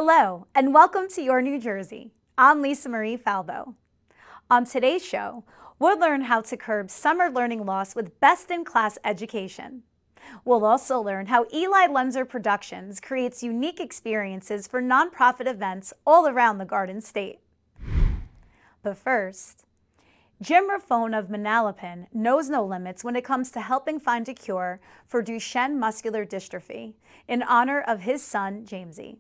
Hello, and welcome to Your New Jersey. I'm Lisa Marie Falbo. On today's show, we'll learn how to curb summer learning loss with best-in-class education. We'll also learn how Eli Lunzer Productions creates unique experiences for nonprofit events all around the Garden State. But first, Jim Raffone of Manalapan knows no limits when it comes to helping find a cure for Duchenne muscular dystrophy in honor of his son, Jamesy.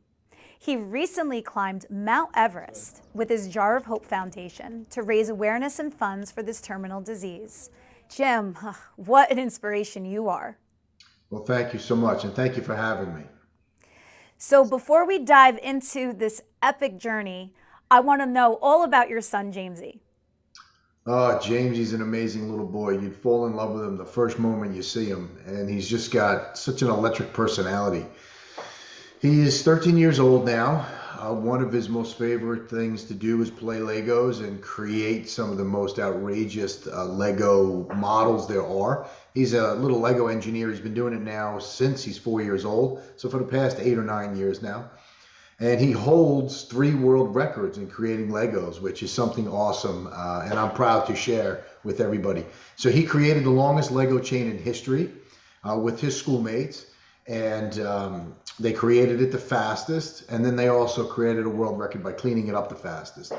He recently climbed Mount Everest with his Jar of Hope Foundation to raise awareness and funds for this terminal disease. Jim, what an inspiration you are. Well, thank you so much, and thank you for having me. So before we dive into this epic journey, I want to know all about your son, Jamesy. Oh, James, he's an amazing little boy. You'd fall in love with him the first moment you see him, and he's just got such an electric personality. He is 13 years old now. One of his most favorite things to do is play Legos and create some of the most outrageous Lego models there are. He's a little Lego engineer. He's been doing it now since he's 4 years old, so for the past 8 or 9 years now. And he holds 3 world records in creating Legos, which is something awesome, and I'm proud to share with everybody. So he created the longest Lego chain in history with his schoolmates, and they created it the fastest, and then they also created a world record by cleaning it up the fastest.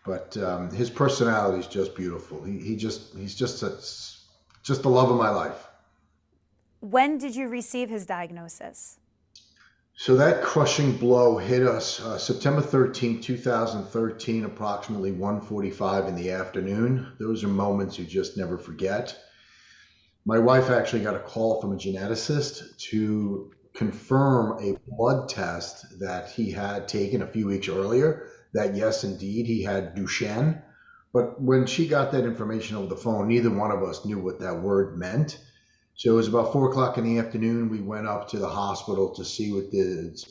But his personality is just beautiful. He's just the love of my life. When did you receive his diagnosis? So that crushing blow hit us September 13, 2013, approximately 1:45 in the afternoon. Those are moments you just never forget. My wife actually got a call from a geneticist to confirm a blood test that he had taken a few weeks earlier, that yes, indeed, he had Duchenne. But when she got that information over the phone, neither one of us knew what that word meant. So it was about 4 o'clock in the afternoon. We went up to the hospital to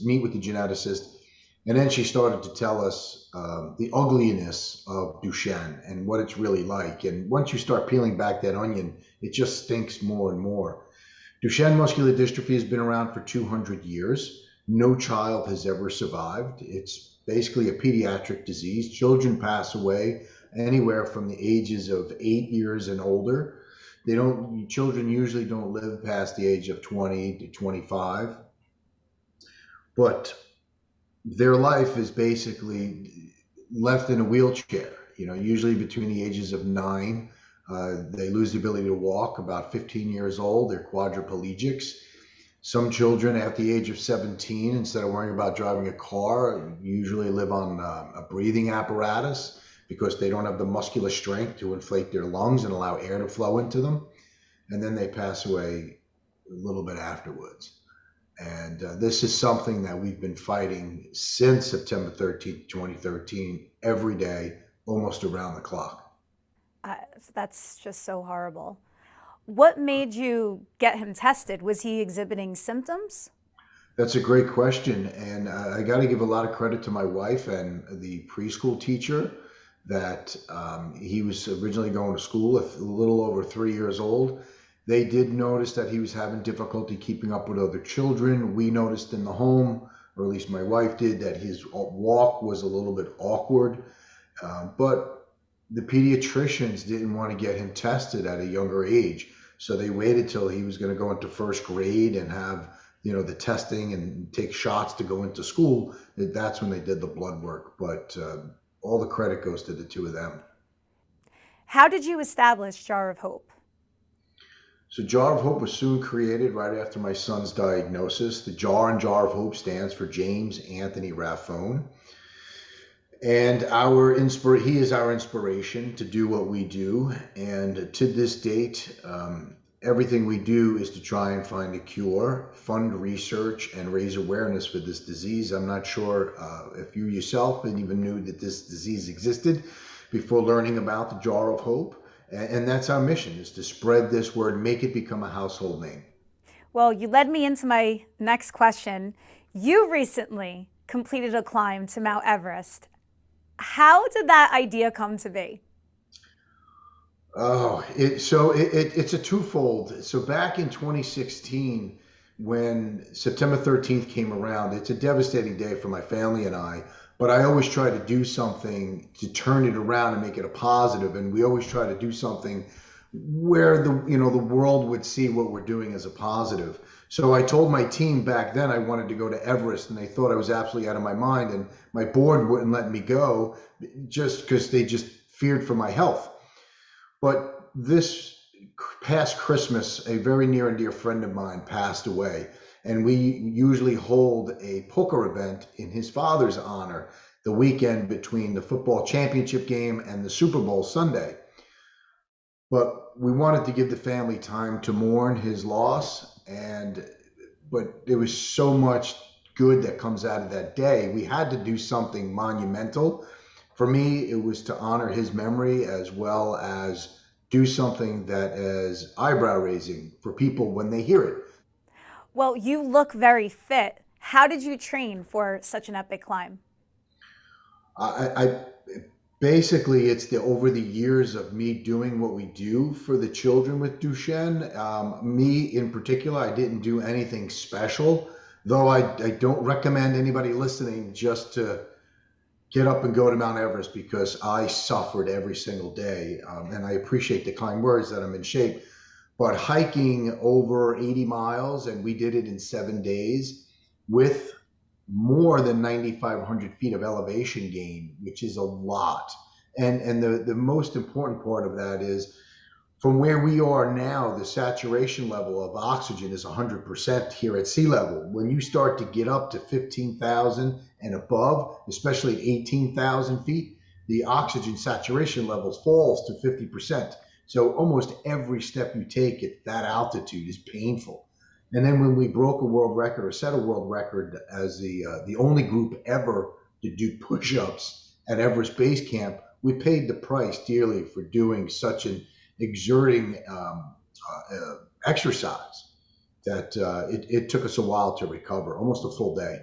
meet with the geneticist. And then she started to tell us the ugliness of Duchenne and what it's really like. And once you start peeling back that onion, it just stinks more and more. Duchenne muscular dystrophy has been around for 200 years. No child has ever survived. It's basically a pediatric disease. Children pass away anywhere from the ages of 8 years and older. Children usually don't live past the age of 20 to 25, but their life is basically left in a wheelchair. Usually between the ages of 9, they lose the ability to walk. About 15 years old, they're quadriplegics. Some children at the age of 17, instead of worrying about driving a car, usually live on a breathing apparatus, because they don't have the muscular strength to inflate their lungs and allow air to flow into them. And then they pass away a little bit afterwards. And this is something that we've been fighting since September 13th, 2013, every day, almost around the clock. That's just so horrible. What made you get him tested? Was he exhibiting symptoms? That's a great question. And I got to give a lot of credit to my wife and the preschool teacher that he was originally going to school, a little over 3 years old. They did notice that he was having difficulty keeping up with other children. We noticed in the home, or at least my wife did, that his walk was a little bit awkward. But the pediatricians didn't want to get him tested at a younger age. So they waited till he was going to go into first grade and have the testing and take shots to go into school. That's when they did the blood work. But all the credit goes to the two of them. How did you establish Jar of Hope? So Jar of Hope was soon created right after my son's diagnosis. The Jar in Jar of Hope stands for James Anthony Raffone. And he is our inspiration to do what we do. And to this date, everything we do is to try and find a cure, fund research, and raise awareness for this disease. I'm not sure if you yourself even knew that this disease existed before learning about the Jar of Hope. And that's our mission, is to spread this word, make it become a household name. Well, you led me into my next question. You recently completed a climb to Mount Everest. How did that idea come to be? It's a twofold. So back in 2016, when September 13th came around, it's a devastating day for my family and I, but I always try to do something to turn it around and make it a positive. And we always try to do something where the world would see what we're doing as a positive. So I told my team back then I wanted to go to Everest, and they thought I was absolutely out of my mind. And my board wouldn't let me go just because they just feared for my health. But this past Christmas, a very near and dear friend of mine passed away. And we usually hold a poker event in his father's honor the weekend between the football championship game and the Super Bowl Sunday. But we wanted to give the family time to mourn his loss. But there was so much good that comes out of that day. We had to do something monumental. For me, it was to honor his memory as well as do something that is eyebrow raising for people when they hear it. Well, you look very fit. How did you train for such an epic climb? I basically it's the over the years of me doing what we do for the children with Duchenne. Me in particular, I didn't do anything special, though I don't recommend anybody listening just to get up and go to Mount Everest because I suffered every single day. And I appreciate the kind words that I'm in shape. But hiking over 80 miles, and we did it in 7 days with more than 9,500 feet of elevation gain, which is a lot. And the most important part of that is from where we are now, the saturation level of oxygen is 100% here at sea level. When you start to get up to 15,000 and above, especially at 18,000 feet, the oxygen saturation levels falls to 50%. So almost every step you take at that altitude is painful. And then when we broke a world record or set a world record as the only group ever to do push-ups at Everest Base Camp, we paid the price dearly for doing such an exerting exercise that it took us a while to recover, almost a full day.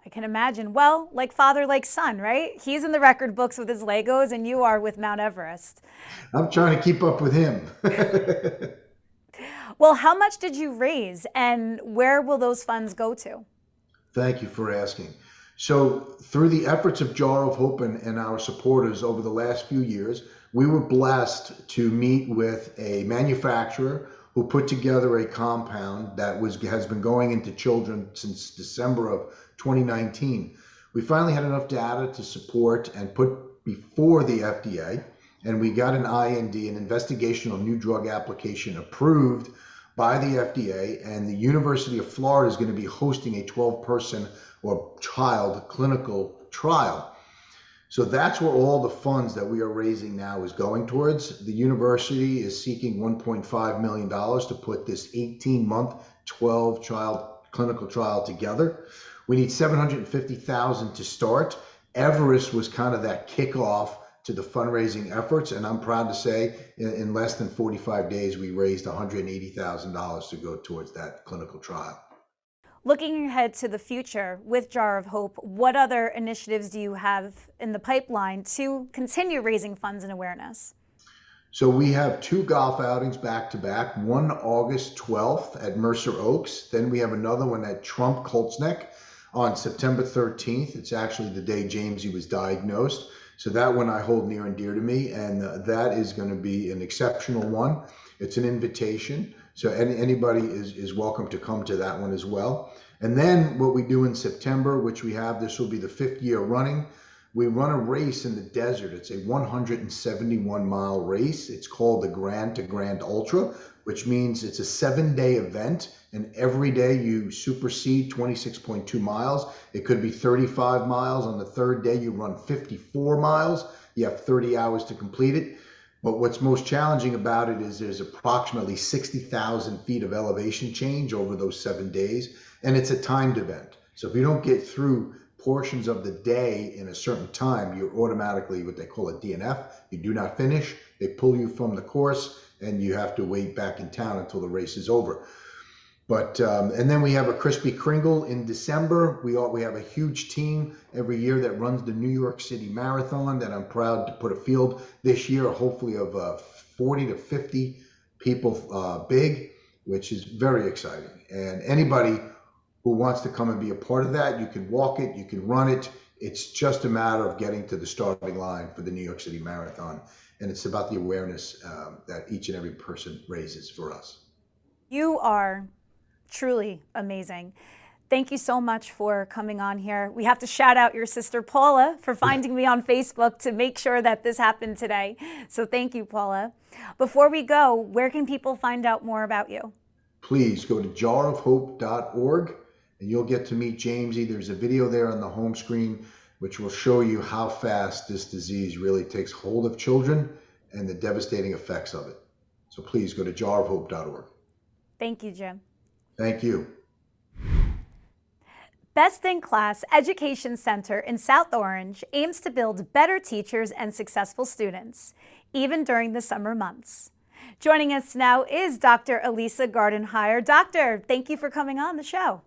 I can imagine. Well, like father, like son, right? He's in the record books with his Legos, and you are with Mount Everest. I'm trying to keep up with him. Well, how much did you raise, and where will those funds go to? Thank you for asking. So, through the efforts of Jar of Hope and our supporters over the last few years, we were blessed to meet with a manufacturer who put together a compound that has been going into children since December of 2019. We finally had enough data to support and put before the FDA, and we got an IND, an investigational new drug application, approved by the FDA, and the University of Florida is going to be hosting a 12-person or child clinical trial. So that's where all the funds that we are raising now is going towards. The university is seeking $1.5 million to put this 18-month, 12-child clinical trial together. We need $750,000 to start. Everest was kind of that kickoff to the fundraising efforts, and I'm proud to say in less than 45 days, we raised $180,000 to go towards that clinical trial. Looking ahead to the future with Jar of Hope, what other initiatives do you have in the pipeline to continue raising funds and awareness? So we have two golf outings back to back, one August 12th at Mercer Oaks. Then we have another one at Trump Colts Neck on September 13th. It's actually the day Jamesy was diagnosed. So that one I hold near and dear to me, and that is going to be an exceptional one. It's an invitation, so anybody is welcome to come to that one as well. And then what we do in September, which we have, this will be the 5th year running. We run a race in the desert. It's a 171-mile race. It's called the Grand to Grand Ultra, which means it's a 7-day event, and every day you supersede 26.2 miles. It could be 35 miles. On the third day, you run 54 miles. You have 30 hours to complete it. But what's most challenging about it is there's approximately 60,000 feet of elevation change over those 7 days, and it's a timed event. So if you don't get through portions of the day in a certain time, you're automatically what they call a DNF. You do not finish. They pull you from the course, and you have to wait back in town until the race is over. But and then we have a Krispy Kringle in December. We have a huge team every year that runs the New York City Marathon that I'm proud to put a field this year, hopefully of 40 to 50 people big. which is very exciting. And anybody who wants to come and be a part of that, you can walk it, you can run it. It's just a matter of getting to the starting line for the New York City Marathon. And it's about the awareness that each and every person raises for us. You are truly amazing. Thank you so much for coming on here. We have to shout out your sister Paula for finding me on Facebook to make sure that this happened today. So thank you, Paula. Before we go, where can people find out more about you? Please go to jarofhope.org and you'll get to meet Jamesy. There's a video there on the home screen which will show you how fast this disease really takes hold of children and the devastating effects of it. So please go to jarofhope.org. Thank you, Jim. Thank you. Best in Class Education Center in South Orange aims to build better teachers and successful students, even during the summer months. Joining us now is Dr. Elisa Gardenhire. Doctor, thank you for coming on the show.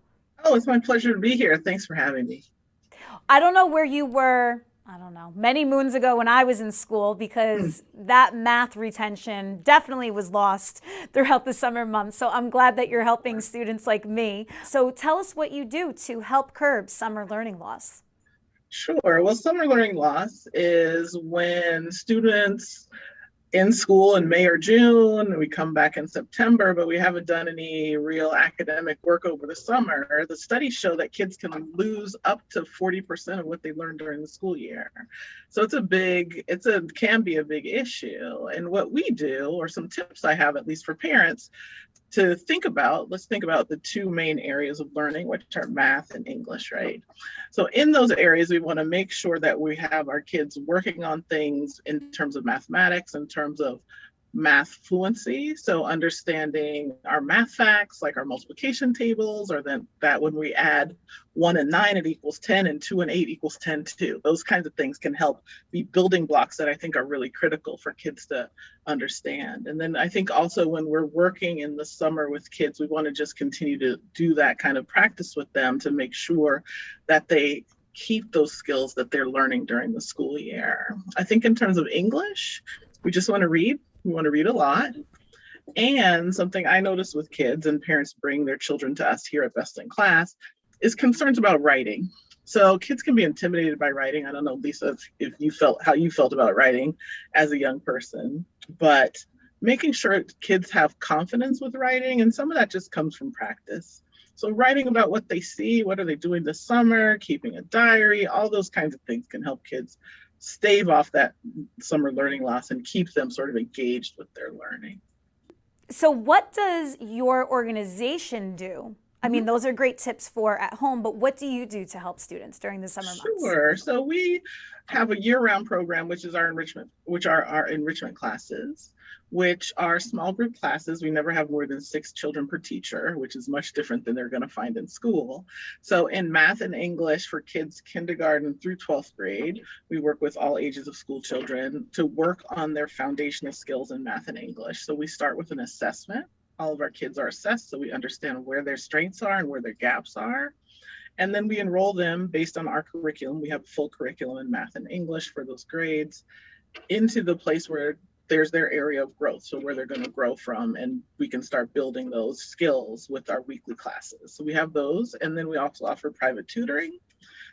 Oh, it's my pleasure to be here. Thanks for having me. I don't know where you were, many moons ago when I was in school, because that math retention definitely was lost throughout the summer months. So I'm glad that you're helping students like me. So tell us what you do to help curb summer learning loss. Sure. Well, summer learning loss is when students in school in May or June, we come back in September, but we haven't done any real academic work over the summer. The studies show that kids can lose up to 40% of what they learned during the school year. So can be a big issue. And what we do, or some tips I have, at least for parents, let's think about the two main areas of learning, which are math and English, right? So in those areas, we want to make sure that we have our kids working on things in terms of mathematics, in terms of math fluency. So understanding our math facts, like our multiplication tables, or then that when we add 1 and 9, it equals 10, and 2 and 8 equals 10 too. Those kinds of things can help be building blocks that I think are really critical for kids to understand. And then I think also when we're working in the summer with kids, we want to just continue to do that kind of practice with them to make sure that they keep those skills that they're learning during the school year. I think in terms of English, we just want to read. We want to read a lot. And something I notice with kids, and parents bring their children to us here at Best in Class, is concerns about writing. So kids can be intimidated by writing. I don't know, Lisa, if you felt how you felt about writing as a young person, but making sure kids have confidence with writing, and some of that just comes from practice. So writing about what they see, what are they doing this summer, keeping a diary, all those kinds of things can help kids stave off that summer learning loss and keep them sort of engaged with their learning. So what does your organization do? I mean, those are great tips for at home, but what do you do to help students during the summer months? Sure. So we have a year-round program, which are our enrichment classes, which are small group classes. We never have more than 6 children per teacher, which is much different than they're going to find in school. So in math and English for kids kindergarten through 12th grade, we work with all ages of school children to work on their foundational skills in math and English. So we start with an assessment. All of our kids are assessed so we understand where their strengths are and where their gaps are. And then we enroll them based on our curriculum. We have a full curriculum in math and English for those grades into the place where there's their area of growth, so where they're going to grow from, and we can start building those skills with our weekly classes. So we have those, and then we also offer private tutoring.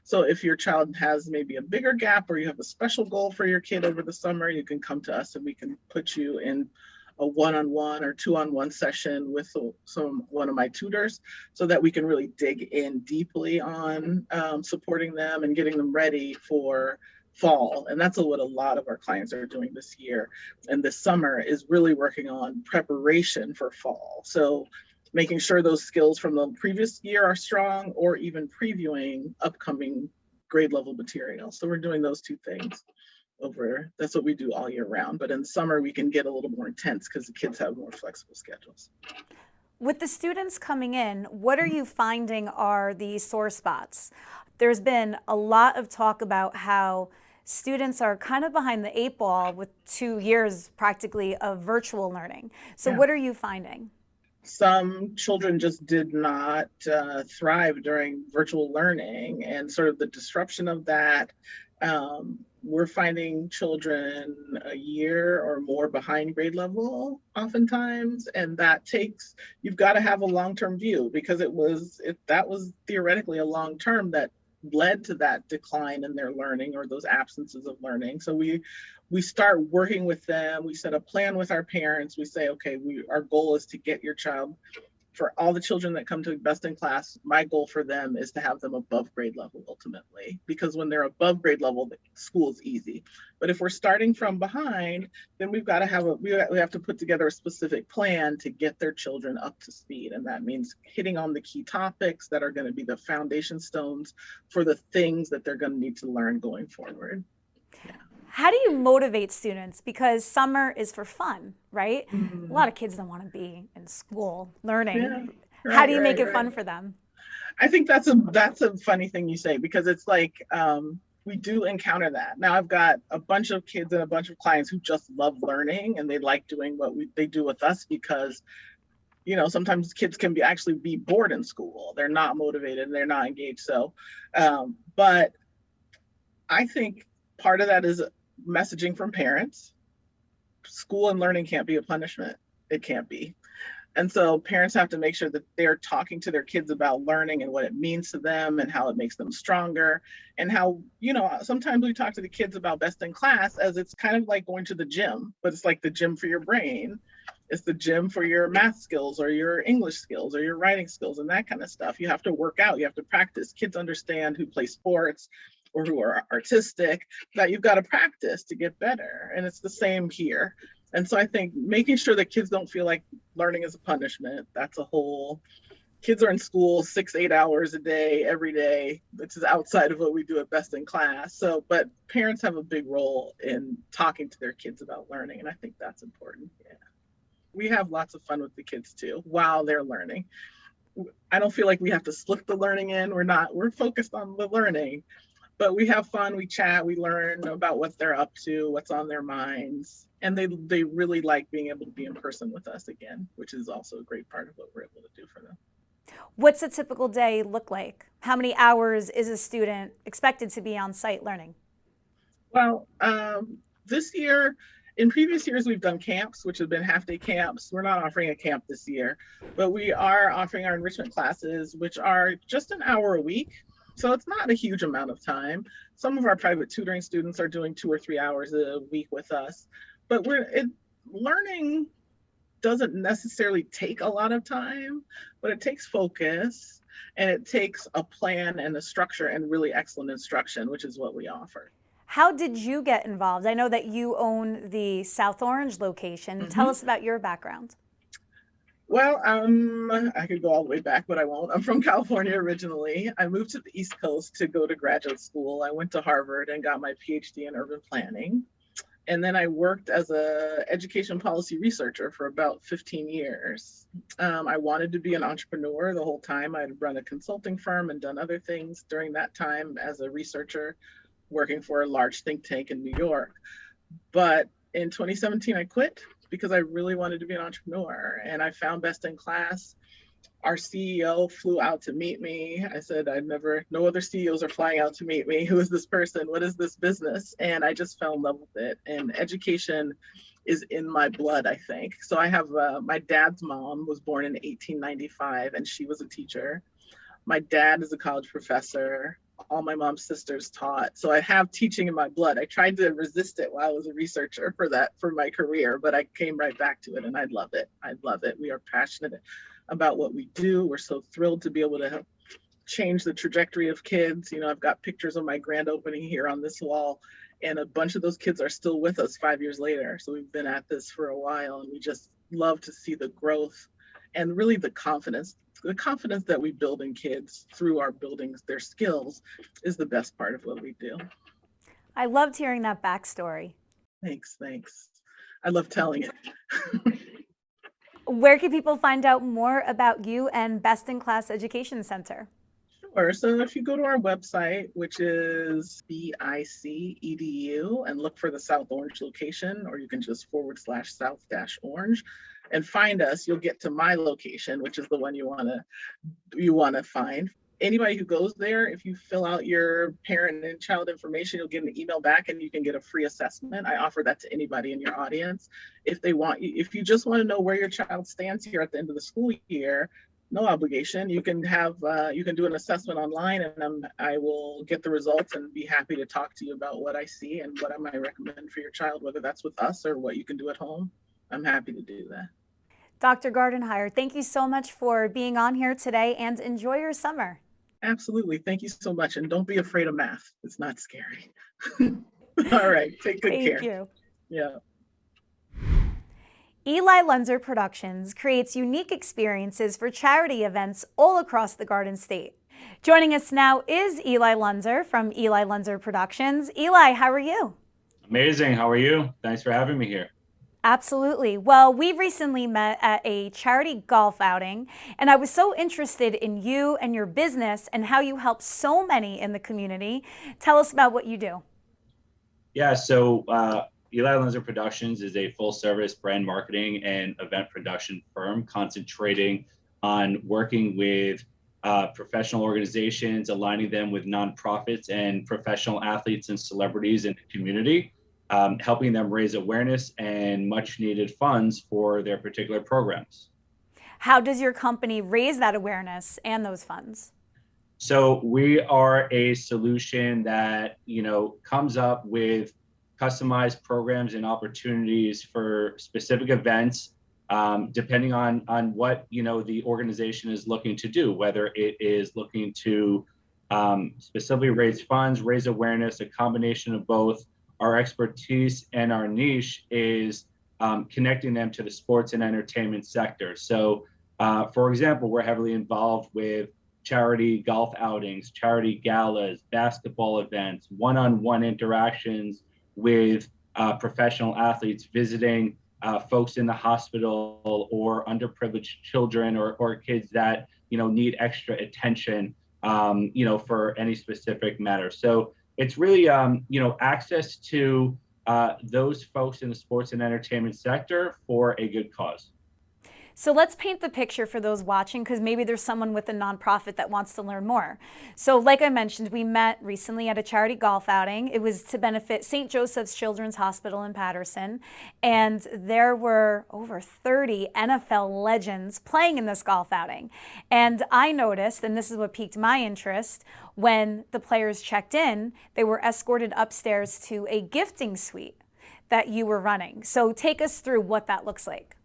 So if your child has maybe a bigger gap or you have a special goal for your kid over the summer, you can come to us and we can put you in a one-on-one or two-on-one session with one of my tutors so that we can really dig in deeply on supporting them and getting them ready for fall. And that's what a lot of our clients are doing this year and this summer, is really working on preparation for fall. So making sure those skills from the previous year are strong, or even previewing upcoming grade level material. So we're doing those two things. That's what we do all year round. But in summer, we can get a little more intense because the kids have more flexible schedules. With the students coming in, what are you finding are the sore spots? There's been a lot of talk about how students are kind of behind the 8 ball with 2 years practically of virtual learning. So what are you finding? Some children just did not thrive during virtual learning, and sort of the disruption of that. we're finding children a year or more behind grade level oftentimes, and you've got to have a long-term view, because that was theoretically a long term that led to that decline in their learning or those absences of learning. So we start working with them. We set a plan with our parents. We say, okay, our goal is to get your child, for all the children that come to Best in Class, my goal for them is to have them above grade level ultimately, because when they're above grade level, the school is easy. But if we're starting from behind, then we have to put together a specific plan to get their children up to speed. And that means hitting on the key topics that are going to be the foundation stones for the things that they're going to need to learn going forward. How do you motivate students? Because summer is for fun, right? Mm-hmm. A lot of kids don't want to be in school learning. Yeah, How do you make it fun for them? I think that's a funny thing you say, because it's like, we do encounter that. Now I've got a bunch of kids and a bunch of clients who just love learning, and they like doing what they do with us, because sometimes kids can actually be bored in school. They're not motivated, they're not engaged. So, but I think part of that is messaging from parents. School and learning can't be a punishment. It can't be. And so parents have to make sure that they're talking to their kids about learning and what it means to them and how it makes them stronger, and how, sometimes we talk to the kids about Best in Class as it's kind of like going to the gym, but it's like the gym for your brain. It's the gym for your math skills or your English skills or your writing skills and that kind of stuff. You have to work out, you have to practice. Kids understand, who play sports or who are artistic, that you've got to practice to get better. And it's the same here. And so I think making sure that kids don't feel like learning is a punishment. Kids are in school 6-8 hours a day, every day, which is outside of what we do at Best in Class. So, but parents have a big role in talking to their kids about learning. And I think that's important. Yeah. We have lots of fun with the kids too, while they're learning. I don't feel like we have to slip the learning in. We're focused on the learning. But we have fun, we chat, we learn about what they're up to, what's on their minds. And they really like being able to be in person with us again, which is also a great part of what we're able to do for them. What's a typical day look like? How many hours is a student expected to be on site learning? Well, this year, in previous years, we've done camps, which have been half-day camps. We're not offering a camp this year, but we are offering our enrichment classes, which are just an hour a week. So it's not a huge amount of time. Some of our private tutoring students are doing 2 or 3 hours a week with us, but learning doesn't necessarily take a lot of time, but it takes focus, and it takes a plan and a structure and really excellent instruction, which is what we offer. How did you get involved? I know that you own the South Orange location. Mm-hmm. Tell us about your background. Well, I could go all the way back, but I won't. I'm from California originally. I moved to the East Coast to go to graduate school. I went to Harvard and got my PhD in urban planning. And then I worked as an education policy researcher for about 15 years. I wanted to be an entrepreneur the whole time. I'd run a consulting firm and done other things during that time as a researcher, working for a large think tank in New York. But in 2017, I quit because I really wanted to be an entrepreneur, and I found Best in Class. Our CEO flew out to meet me. I said, no other CEOs are flying out to meet me. Who is this person? What is this business? And I just fell in love with it. And education is in my blood, I think. So I have, my dad's mom was born in 1895, and she was a teacher. My dad is a college professor. All my mom's sisters taught. So I have teaching in my blood. I tried to resist it while I was a researcher for my career, but I came right back to it, and I love it. I love it. We are passionate about what we do. We're so thrilled to be able to help change the trajectory of kids. I've got pictures of my grand opening here on this wall, and a bunch of those kids are still with us 5 years later. So we've been at this for a while, and we just love to see the growth and really the confidence that we build in kids through our building their skills is the best part of what we do. I loved hearing that backstory. Thanks. I love telling it. Where can people find out more about you and Best in Class Education Center? Sure. So if you go to our website, which is BIC.edu, and look for the South Orange location, or you can just /South-Orange and find us, you'll get to my location, which is the one you want to find. anybody who goes there, if you fill out your parent and child information, you'll get an email back and you can get a free assessment. I offer that to anybody in your audience. If you just want to know where your child stands here at the end of the school year, no obligation. You can do an assessment online, and I will get the results and be happy to talk to you about what I see and what I might recommend for your child, whether that's with us or what you can do at home. I'm happy to do that. Dr. Gardenhire, thank you so much for being on here today, and enjoy your summer. Absolutely. Thank you so much. And don't be afraid of math. It's not scary. All right. Take good care. Thank you. Yeah. Eli Lunzer Productions creates unique experiences for charity events all across the Garden State. Joining us now is Eli Lunzer from Eli Lunzer Productions. Eli, how are you? Amazing. How are you? Thanks for having me here. Absolutely. Well, we recently met at a charity golf outing, and I was so interested in you and your business and how you help so many in the community. Tell us about what you do. Yeah, so Eli Lunzer Productions is a full-service brand marketing and event production firm concentrating on working with professional organizations, aligning them with nonprofits and professional athletes and celebrities in the community. Helping them raise awareness and much needed funds for their particular programs. How does your company raise that awareness and those funds? So we are a solution that, comes up with customized programs and opportunities for specific events, depending on what, the organization is looking to do, whether it is looking to specifically raise funds, raise awareness, a combination of both. Our expertise and our niche is connecting them to the sports and entertainment sector. So, for example, we're heavily involved with charity golf outings, charity galas, basketball events, one-on-one interactions with professional athletes visiting folks in the hospital or underprivileged children or kids that, need extra attention, for any specific matter. So it's really, access to those folks in the sports and entertainment sector for a good cause. So let's paint the picture for those watching, because maybe there's someone with a nonprofit that wants to learn more. So like I mentioned, we met recently at a charity golf outing. It was to benefit St. Joseph's Children's Hospital in Patterson. And there were over 30 NFL legends playing in this golf outing. And I noticed, and this is what piqued my interest, when the players checked in, they were escorted upstairs to a gifting suite that you were running. So take us through what that looks like.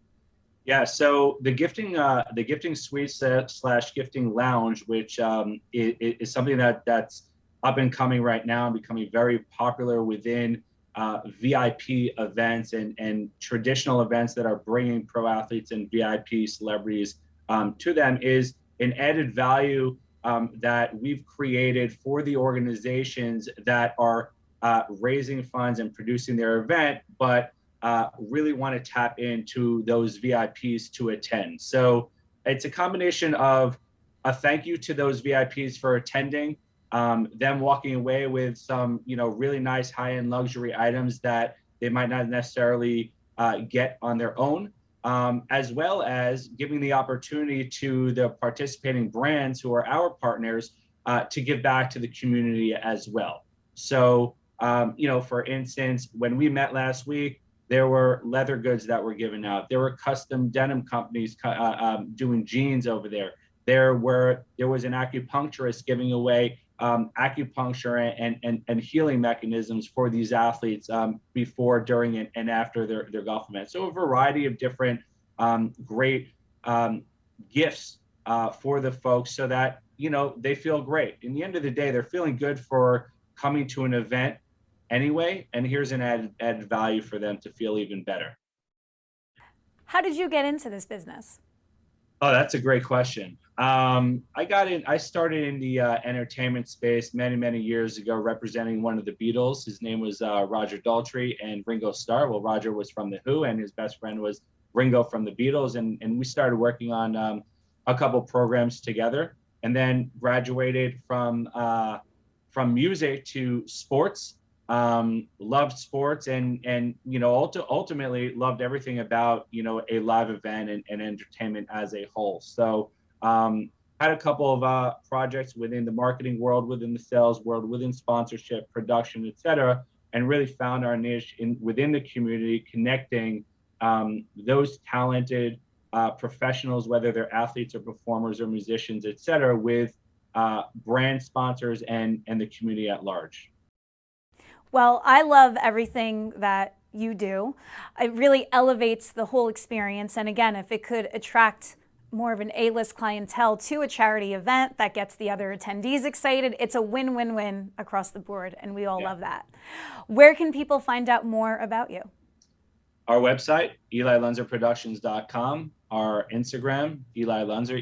Yeah, so the gifting suite slash gifting lounge, which is something that's up and coming right now and becoming very popular within VIP events and traditional events that are bringing pro athletes and VIP celebrities to them, is an added value that we've created for the organizations that are raising funds and producing their event, but really want to tap into those VIPs to attend. So it's a combination of a thank you to those VIPs for attending, them walking away with some, really nice high-end luxury items that they might not necessarily get on their own, as well as giving the opportunity to the participating brands who are our partners to give back to the community as well. So, for instance, when we met last week, there were leather goods that were given out. There were custom denim companies doing jeans over there. There was an acupuncturist giving away acupuncture and healing mechanisms for these athletes before, during, and after their golf event. So a variety of different great gifts for the folks so that, they feel great. In the end of the day, they're feeling good for coming to an event anyway, and here's an added value for them to feel even better. How did you get into this business? Oh, that's a great question. I started in the entertainment space many years ago, representing one of the Beatles. His name was Roger Daltrey, and Ringo Starr. Well, Roger was from The Who, and his best friend was Ringo from the Beatles. And we started working on a couple programs together, and then graduated from music to sports. Loved sports and ultimately loved everything about a live event and entertainment as a whole. So had a couple of projects within the marketing world, within the sales world, within sponsorship, production, et cetera, and really found our niche within the community, connecting those talented professionals, whether they're athletes or performers or musicians, et cetera, with brand sponsors and the community at large. Well, I love everything that you do. It really elevates the whole experience. And again, if it could attract more of an A-list clientele to a charity event that gets the other attendees excited, it's a win-win-win across the board, and we all love that. Where can people find out more about you? Our website, EliLunzerProductions.com, our Instagram, Eli Lunzer,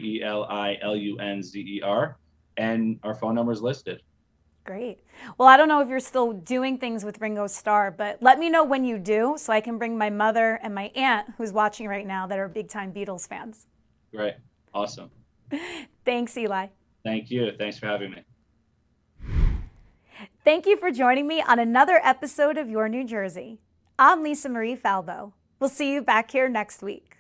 ELILUNZER, and our phone number is listed. Great. Well, I don't know if you're still doing things with Ringo Starr, but let me know when you do so I can bring my mother and my aunt, who's watching right now, that are big-time Beatles fans. Great. Awesome. Thanks, Eli. Thank you. Thanks for having me. Thank you for joining me on another episode of Your New Jersey. I'm Lisa Marie Falbo. We'll see you back here next week.